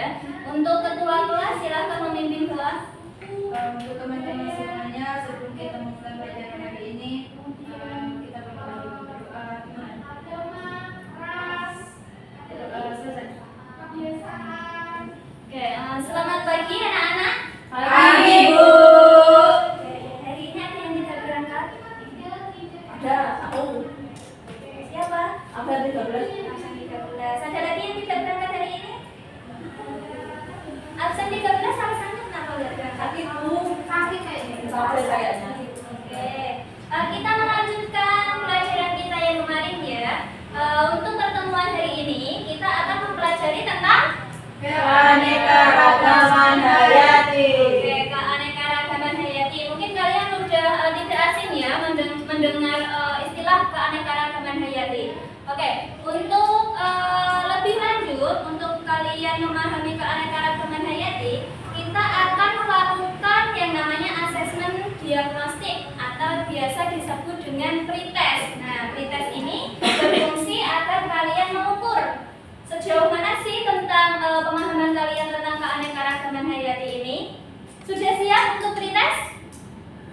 ya. Untuk ketua kelas silahkan memimpin kelas. Untuk teman-teman semuanya, sebelum kita memulai pelajaran hari ini, kita berdoa. Selesai. Oke, selamat pagi anak-anak. Pagi, Bu. Oke, hari ini ada yang tidak berangkat? Ada, aku. Siapa? Ada 13. Absen 13. Ada lagi yang tidak berangkat hari ini? Absen 13 alasannya kenapa nggak berangkat? Sakit, Bu. Sakit kayaknya. Capek kayaknya. Oke, kita melanjutkan pelajaran kita yang kemarin ya. Untuk pertemuan hari ini kita akan mempelajari tentang Keanekaragaman hayati. Oke, keanekaragaman hayati. Mungkin kalian sudah tidak asing ya mendengar istilah keanekaragaman hayati. Oke, untuk lebih lanjut, untuk kalian memahami keanekaragaman hayati, kita akan melakukan yang namanya asesmen diagnostik atau biasa disebut dengan pretest. Nah, pretest ini berfungsi agar kalian mengukur sejauh mana sih tentang pemahaman kalian tentang keanekaragaman hayati ini. Sudah siap untuk pretest?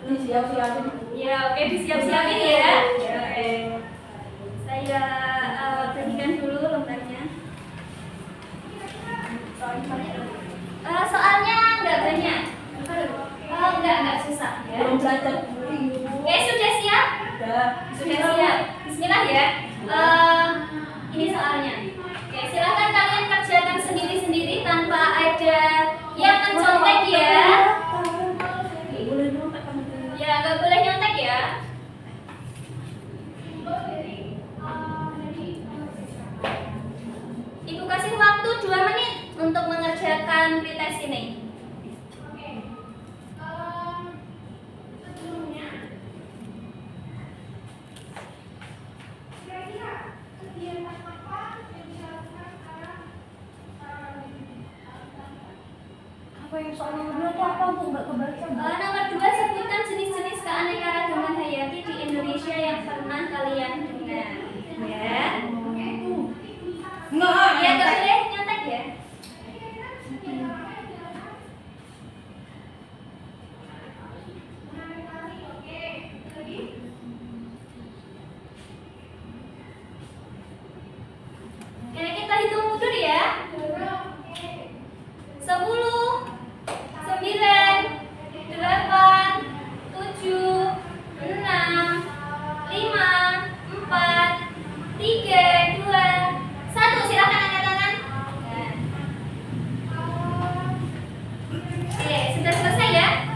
Ini siap-siapin. Ya, oke, disiap-siapin ya. Oke. Saya berikan dulu lembarnya. Soalnya nggak banyak. Nggak susah ya. Belum belajar. Oke, sudah siap? Udah. Sudah siap. Bismillah ya. Ini soalnya. Oke, silakan kalian kerjakan sendiri-sendiri tanpa ada yang mencontek ya. Ya, nggak boleh nyontek ya. Ibu kasih waktu 2 menit untuk mengerjakan pretest ini. Apa yang soal nomor 2 itu apa, Bu? Nggak kebaca. Nomor 2, sebutkan jenis-jenis keanekaragaman hayati di Indonesia yang pernah kalian dengar. Ya. Nggak. Ya, nggak boleh nyontek ya. Oke, kita hitung mundur ya. 10, 9, 8, 7, 6, 5, 4, 3, 2, 1. Silakan angkat tangan. Oke, sudah selesai ya?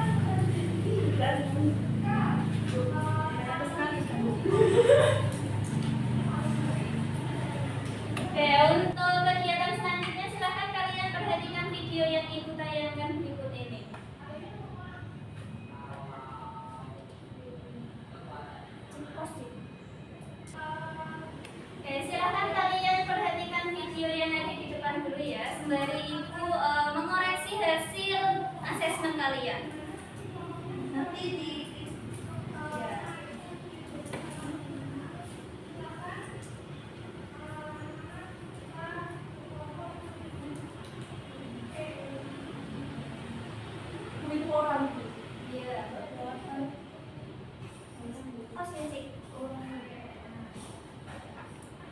Oke, untuk kegiatan selanjutnya silakan kalian perhatikan video yang ibu tayangkan berikut ini. Oke, silakan kalian perhatikan video yang ada di depan dulu ya, sembari ibu mengoreksi hasil asesmen kalian. Nanti di Itu orang. Iya. Pos ya, Cik.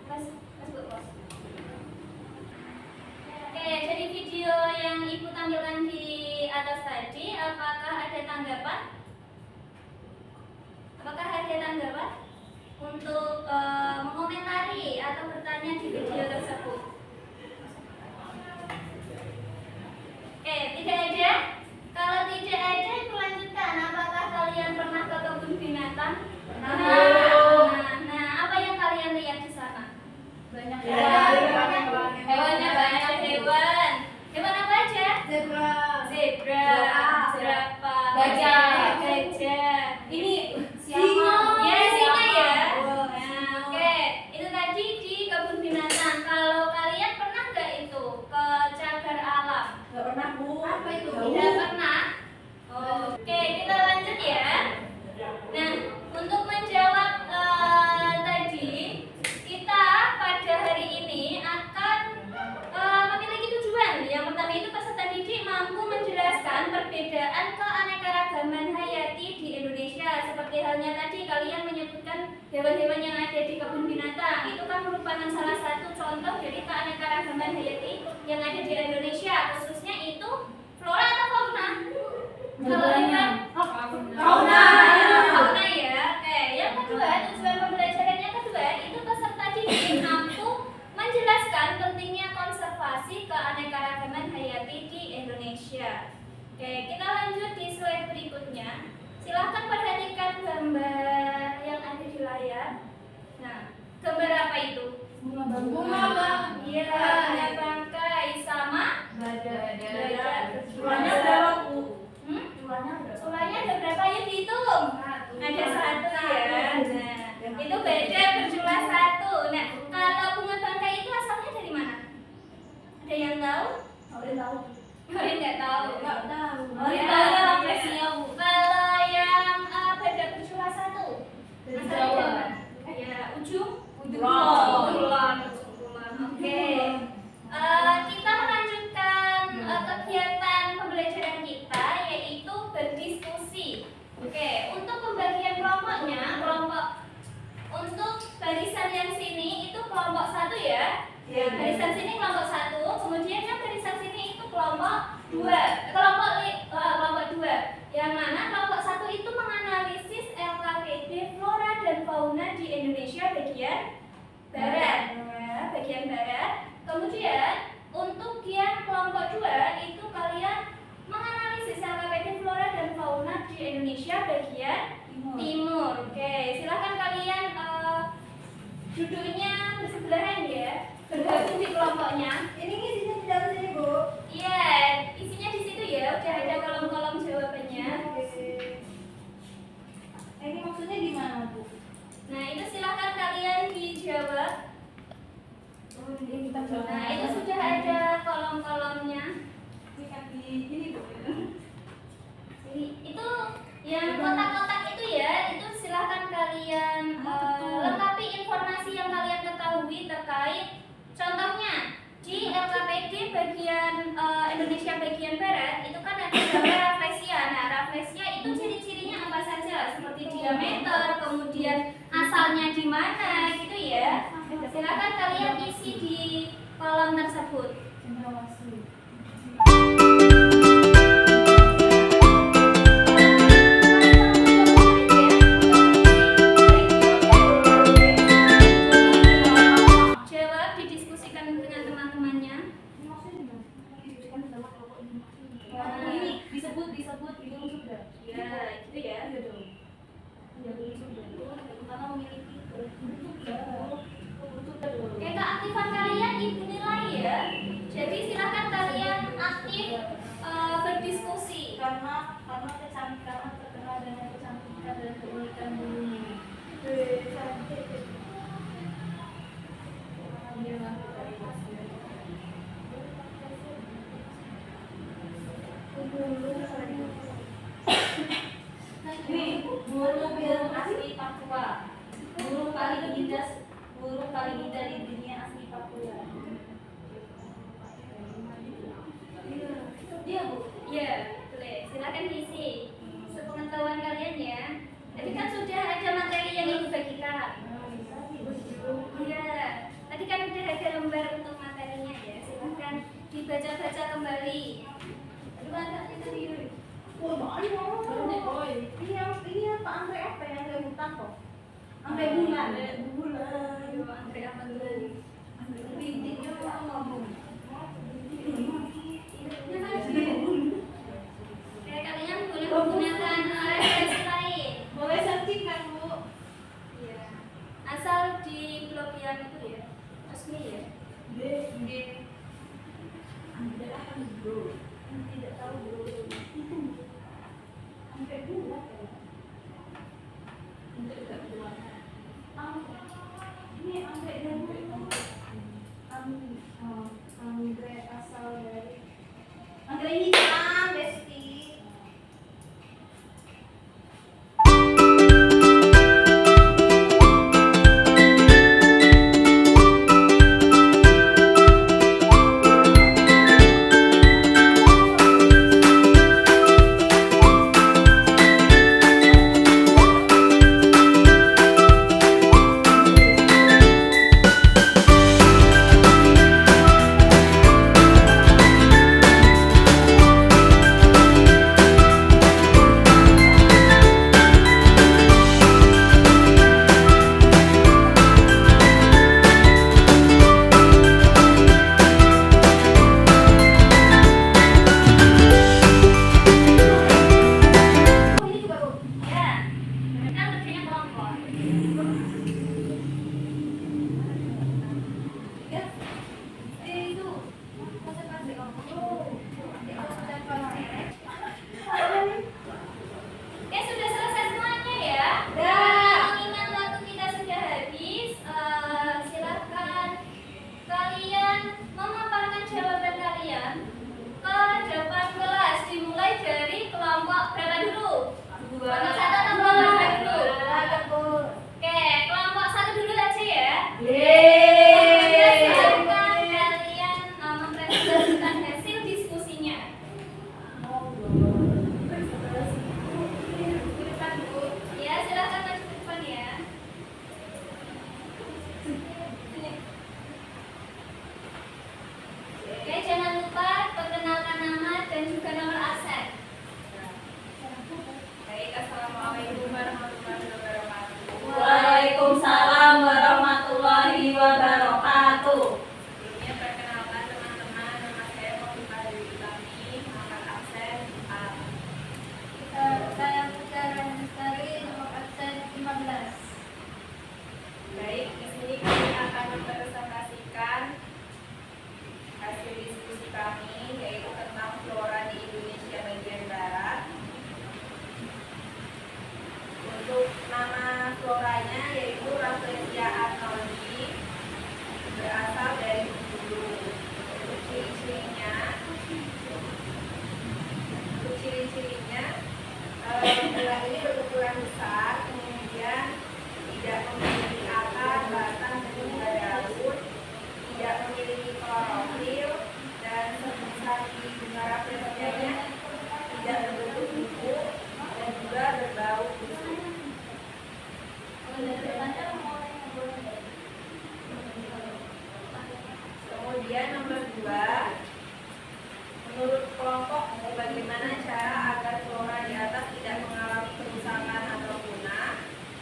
Pos Bu, pos. Oke, dari video yang ibu tampilkan di atas tadi, apakah ada tanggapan? Apakah ada tanggapan untuk mengomentari atau bertanya di video tersebut? Oke, tidak ada. Kalau tidak ada, ibu lanjutkan. Apakah kalian pernah ke kebun binatang? Nah, apa yang kalian lihat di sana? Banyak Hewannya banyak hewan. Hewan apa aja? Zebra. Zebra, jerapah, Gajah. gajah. Ini Singa. Ya, singa ya. Oh, Nah, oke. Itu tadi di kebun binatang. Kalau kalian pernah nggak itu ke cagar alam? Nggak pernah, Bu. Apa itu? Tidak pernah. Oke, kita lanjut ya. Nah, untuk menjawab tadi, kita pada hari ini akan memiliki tujuan. Yang pertama itu perbedaan keanekaragaman hayati di Indonesia. Seperti halnya tadi kalian menyebutkan hewan-hewan yang ada di kebun binatang, itu kan merupakan salah satu contoh dari keanekaragaman hayati yang ada di Indonesia. Khususnya itu flora atau fauna? Kalau hewan fauna ya. Oke, yang kedua, tujuan pembelajaran yang kedua itu peserta didik mampu menjelaskan pentingnya konservasi keanekaragaman hayati di Indonesia. Oke, kita lanjut di slide berikutnya. Silahkan perhatikan gambar yang ada di layar. Nah, gambar apa itu? Bunga. Iya, bunga bangkai sama badak. Sulanya berapa, Bu? Sulanya ada berapa? Yuk dihitung. Ada satu ya. Nah, itu badak berjumlah satu. Nah, kalau bunga bangkai itu asalnya dari mana? Ada yang tahu? Kalian nggak tahu? Oh ya, kalau yang badak berjumlah satu, asalnya dari mana? Ya, ujung kulon. Oke. Kita melanjutkan kegiatan pembelajaran kita, yaitu berdiskusi. Oke, untuk pembagian kelompoknya, untuk barisan yang sini itu kelompok 1 ya. Barisan sini kelompok 1, kemudian yang barisan sini itu kelompok 2. Kelompok 2. Yang mana kelompok 1 itu menganalisis LKPD flora dan fauna di Indonesia bagian barat. Bagian barat. Kemudian untuk yang kelompok 2 itu kalian menganalisis LKPD flora dan fauna di Indonesia bagian timur. Oke, silakan kalian duduknya bersebelahan ya, bergabung di kelompoknya. Ini isinya di dalam sini, Bu. Iya, isinya di situ ya, udah ada kolom-kolom jawabannya. Ini maksudnya gimana, Bu? Nah, itu silakan kalian dijawab. Nah, itu sudah ada kolom-kolomnya. Ini, Bu. Itu yang kotak-kotak itu ya, itu silahkan kalian lengkapi informasi yang kalian ketahui terkait. Contohnya di LKPD bagian Indonesia bagian barat itu kan ada gambar raflesia. Nah, raflesia itu ciri-cirinya apa saja? Seperti diameter, kemudian asalnya di mana, gitu ya. Silahkan kalian isi di kolom tersebut. Jawab, didiskusikan dengan teman-temannya. Ini disebut itu sudah. Ya, gitu ya. Karena memiliki Oke, keaktifan kalian dinilai ya. Jadi silahkan kalian aktif berdiskusi. karena kecantikan terkenal dengan kecantikan dan keunikan bulunya. Ini burung asli Papua. Burung paling indah di dunia asli Papua. Iya, Bu. Iya, boleh. Silakan diisi sepengetahuan kalian ya. Tadi kan sudah ada materi yang ibu bagikan. Iya, tadi kan udah ada lembar untuk materinya ya. Silakan dibaca-baca kembali. Aduh, agak itu dulu. Ini yang Pak Andre apa yang Andre Butan kok? Andre Bulan. Aduh, Andre apa dulu? Bintiknya orang ngomong. Oke, kalian boleh menggunakan referensi lain. Boleh searching kan, Bu? Iya. Asal di blog yang itu ya, resmi ya. Tidak tahu, Bu. Sampai bulan ya. Ini anggrek dan Tulang ini berukuran besar, kemudian tidak memiliki akar, batang, dan juga daun, tidak memiliki klorofil, dan sebesar di bunga rafflesianya tidak berbentuk buku dan juga berbau busuk. Kemudian nomor 2, menurut kelompok bagaimana cara agar flora di atas tidak mengalami kerusakan atau punah?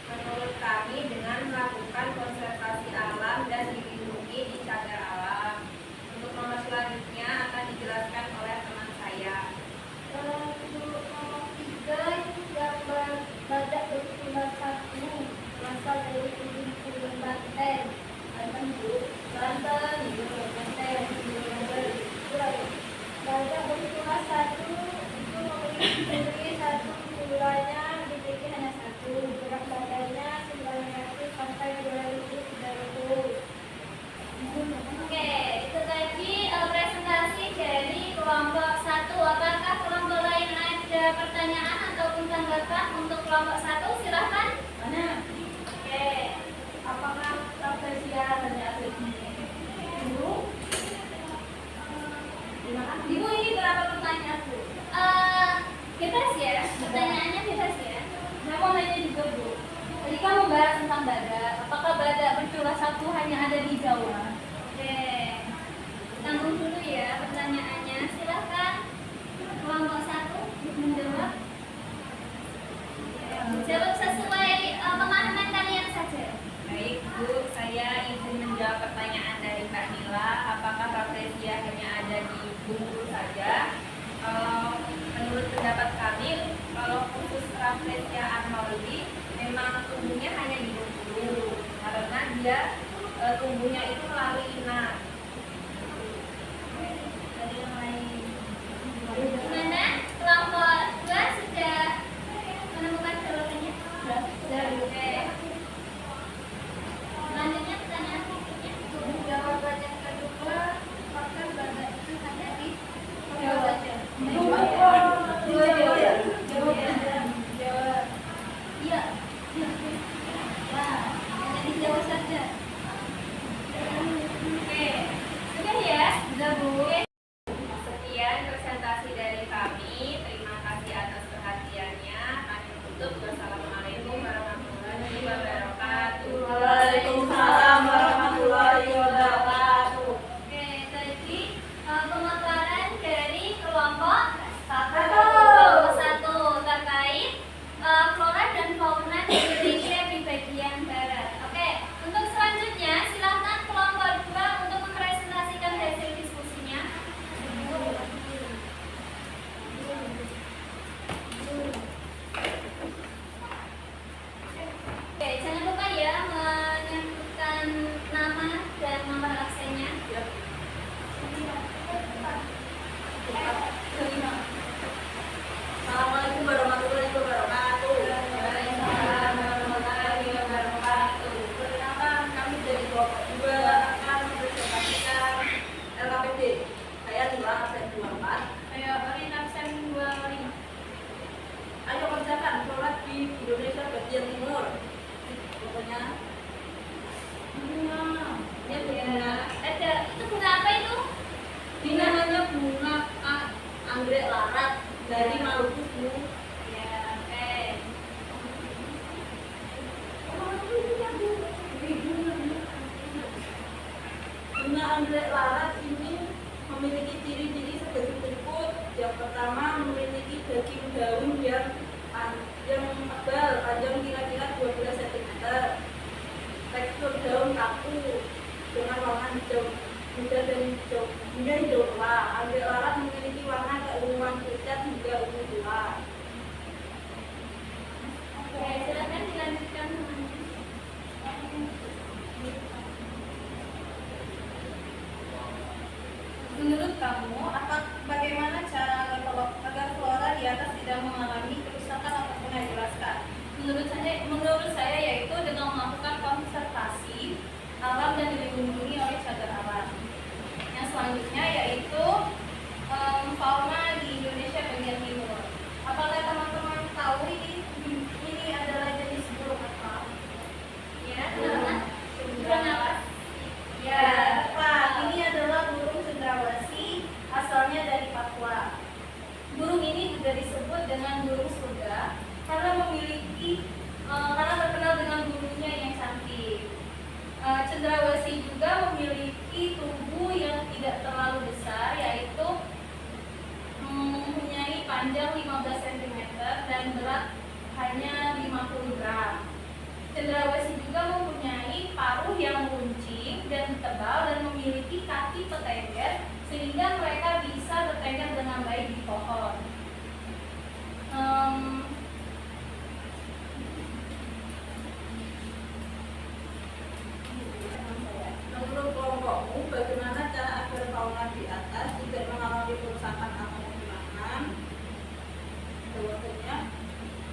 Menurut kami dengan melakukan konservasi alam dan dilindungi di cagar alam. Untuk nomor selanjutnya akan dijelaskan oleh teman saya. Untuk nomor 3 itu gambar badak bertulang satu berasal dari puing-puing Banten. Banten Bu, Banten, Banten. Badak bertulang satu itu memiliki satu tulangnya dimiliki hanya satu. Berat badannya 900 sampai 2300. Oke, itu tadi presentasi dari kelompok 1. Apakah kelompok lain ada pertanyaan ataupun tanggapan untuk kelompok 1? Silahkan. Mana? Oke. Apakah rafflesia hanya ada di Ibu? Ibu ini berapa pertanyaan Bu? Bebas ya, pertanyaannya bebas ya. Saya mau nanya juga Bu. Tadi kamu membahas tentang badak. Apakah badak bertulang satu hanya ada di Jawa? Oke. Tanggung dulu ya pertanyaannya. Silahkan kelompok 1 menjawab. Jawab sesuai pemahaman kalian saja. Baik Bu, saya izin menjawab pertanyaan dari Mbak Nila. Apakah rafflesia hanya ada di Bengkulu saja? Menurut pendapat kami, kalau khusus rafflesia arnoldi memang tumbuhnya hanya di Bengkulu karena dia tumbuhnya itu melalui inang. Dari yang lain. Gimana? Kelompok 2 sudah menemukan jawabannya? Sudah. Oke. Selanjutnya pertanyaan berikutnya. Jawaban yang kedua, apakah badak itu hanya di Jawa saja? Jawab. Iya. Wah, hanya di Jawa saja. Oke. Sudah ya? Sudah Bu. Oke. Sekian presentasi dari kami. Terima kasih atas perhatiannya. Kami tutup. Wassalamualaikum warahmatullahi wabarakatuh. Waalaikumsalam warahmatullahi wabarakatuh. Oke, tadi pemaparan dari kelompok 1 terkait flora dan fauna di Indonesia di bagian barat. Oke, untuk selanjutnya silakan kelompok 2 untuk mempresentasikan hasil diskusinya. Oke, jangan lupa ya menyebutkan nama dan nomor absennya. Assalamualaikum warahmatullahi wabarakatuh. Waalaikumsalam warahmatullahi wabarakatuh. Perkenalkan, kami dari kelompok 2 akan mempresentasikan LKPD. Saya Nila, absen 24. Ayo, Orin absen 2 Orin. Ayo kerjakan sholat di Indonesia bagian timur. Pokoknya Ya, bunga. Ada itu bunga apa itu? ini namanya bunga anggrek larat dari Maluku. Ya, oke. Bunga anggrek larat ini memiliki ciri-ciri sebagai berikut. Yang pertama, memiliki daging daun yang tebal, panjang kira-kira 12 cm. Tekstur daun kaku dengan warna hijau muda dan hijau tua. Anggrek larat memiliki warna keunguan pucat hingga ungu tua. Oke, silakan dilanjutkan. Menurut kamu, bagaimana cara agar flora di atas tidak mengalami kerusakan atau punah? Jelaskan. Menurut saya yaitu dengan melakukan konservasi alam dan dilindungi oleh cagar alam. Yang selanjutnya yaitu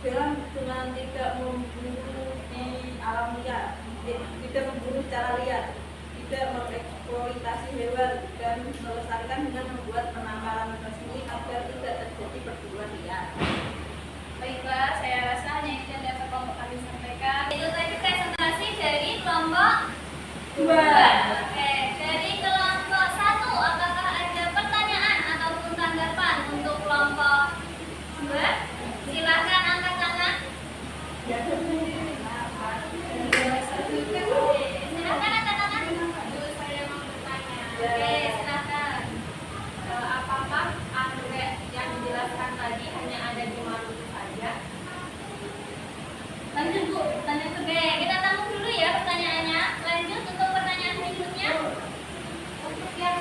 dengan tidak memburu di alam liar, tidak memburu secara liar, tidak mengeksploitasi hewan, dan melestarikan dengan membuat penangkaran resmi agar tidak terjadi perburuan liar. Baiklah, saya rasa hanya itu yang dapat kelompok kami sampaikan. Itu tadi presentasi dari kelompok 2. Oke, dari kelompok 1, apakah ada pertanyaan ataupun tanggapan untuk kelompok 2? Silakan angkat tangan. Silakan angkat tangan. Saya mau bertanya. Oke, silakan. Apakah anggrek yang dijelaskan tadi hanya ada di Maluku saja? Lanjut Bu, lanjut. Oke, kita tampung dulu ya pertanyaannya. Lanjut untuk pertanyaan berikutnya. Untuk yang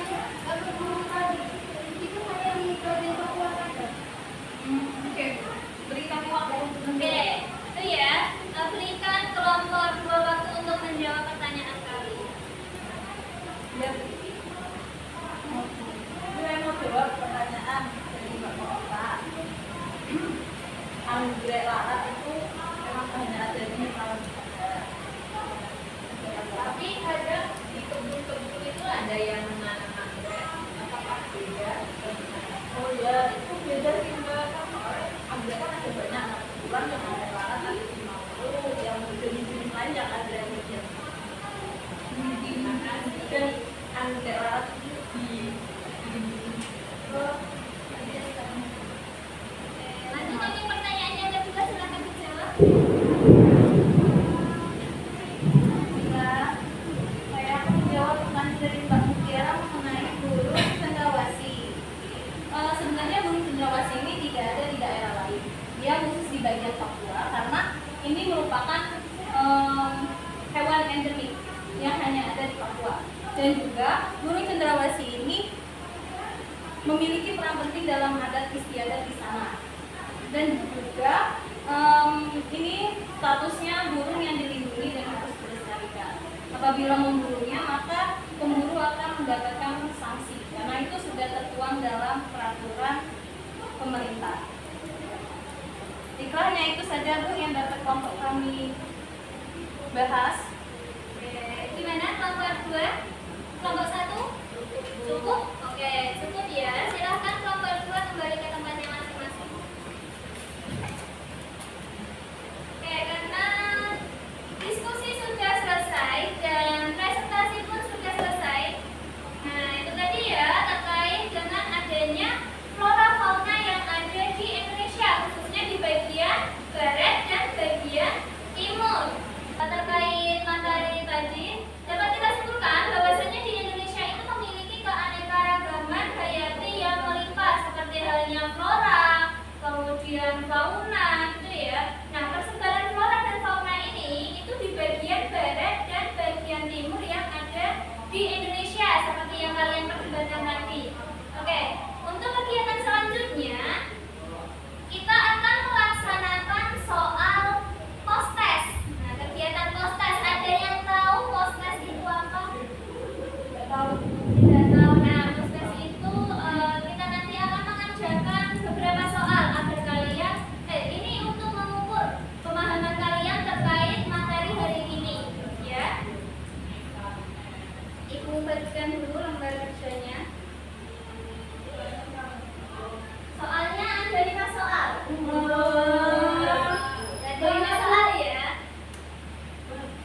berburu tadi, itu hanya di bagian Papua saja. Oke, beri kami waktu untuk Oke, itu ya. Berikan kelompok 2 waktu untuk menjawab pertanyaan kami. Ya, saya mau jawab pertanyaan dari Bapak Oka. Anggrek larat itu memang hanya ada di Maluku saja. Tapi kadang di kebun-kebun itu ada yang menanam anggrek. Apakah beda? Oh ya, itu beda sih Mbak. Anggrek kan ada banyak, kebetulan yang anggrek larat ada di Maluku, yang jenis-jenis lain yang ada di dan anggrek larat itu Lanjut lagi pertanyaannya yang kedua, silakan dijawab. Saya akan menjawab pertanyaan dari Mbak Mutiara mengenai burung cendrawasih. Sebenarnya burung cendrawasih ini tidak ada di daerah lain. Dia khusus di bagian Papua karena ini merupakan hewan endemik yang hanya ada di Papua. Dan juga burung cendrawasih ini memiliki peran penting dalam adat istiadat di sana. Dan juga ini statusnya burung yang dilindungi dan harus dilestarikan. Apabila memburunya, maka pemburu akan mendapatkan sanksi karena itu sudah tertuang dalam peraturan pemerintah. Iklannya itu saja Bu yang dapat kelompok kami bahas. Gimana kelompok 2? Kelompok 1? Cukup? Oke, cukup ya. Silahkan kelompok 2 kembali ke tempatnya masing-masing. Oke, karena diskusi sudah selesai dan presentasi pun sudah selesai. Nah, itu tadi ya terkait dengan adanya flora fauna yang ada di Indonesia, khususnya di bagian barat dan bagian timur. Terkait materi tadi, dapat kita simpulkan bahwasanya di Indonesia itu memiliki keanekaragaman hayati yang melimpah seperti halnya flora, kemudian fauna, gitu ya. Nah, persebaran flora dan fauna ini itu di bagian barat dan bagian timur yang ada di Indonesia seperti yang kalian perdebatkan tadi. Oke, untuk kegiatan selanjutnya kita akan melaksanakan soal post-test. Nah, kegiatan post-test, ada yang tahu post-test itu apa? Tidak tahu. Nah, post-test itu kita nanti akan mengerjakan beberapa soal agar kalian ini untuk mengukur pemahaman kalian terkait materi hari ini, ya. Ibu bagikan dulu lembar kerjanya. Soalnya ada 5 soal. Ada 5 soal ya.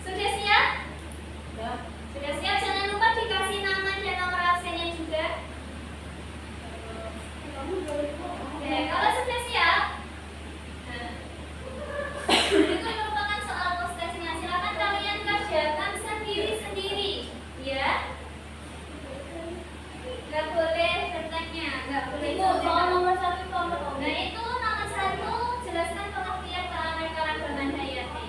Sudah siap? ya. Sudah siap? Jangan lupa dikasih nama dan nomor absennya juga. Oke, kalau sudah siap, nah, itu merupakan soal post-testnya. Silakan kalian kerjakan sendiri-sendiri, ya. Nggak boleh bertanya, nggak boleh Soal nomor 1 itu apa? Nah, itu nomor 1, jelaskan pengertian keanekaragaman hayati.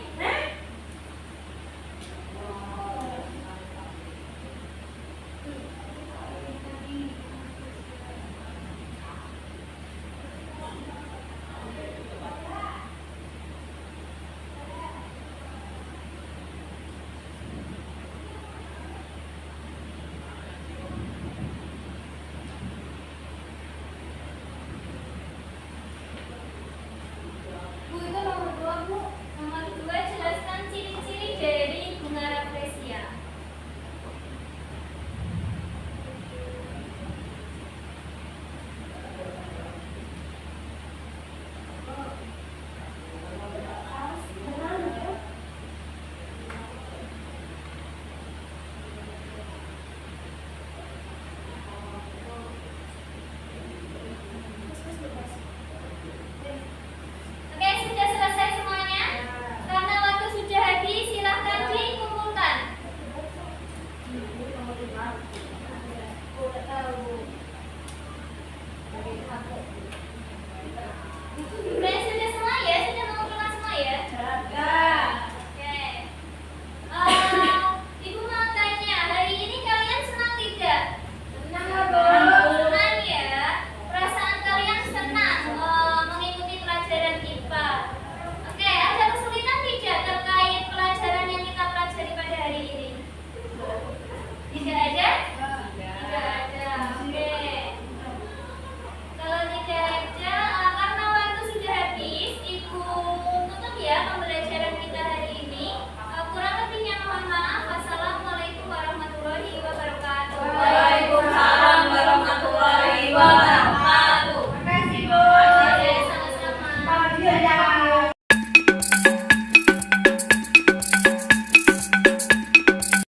Jangan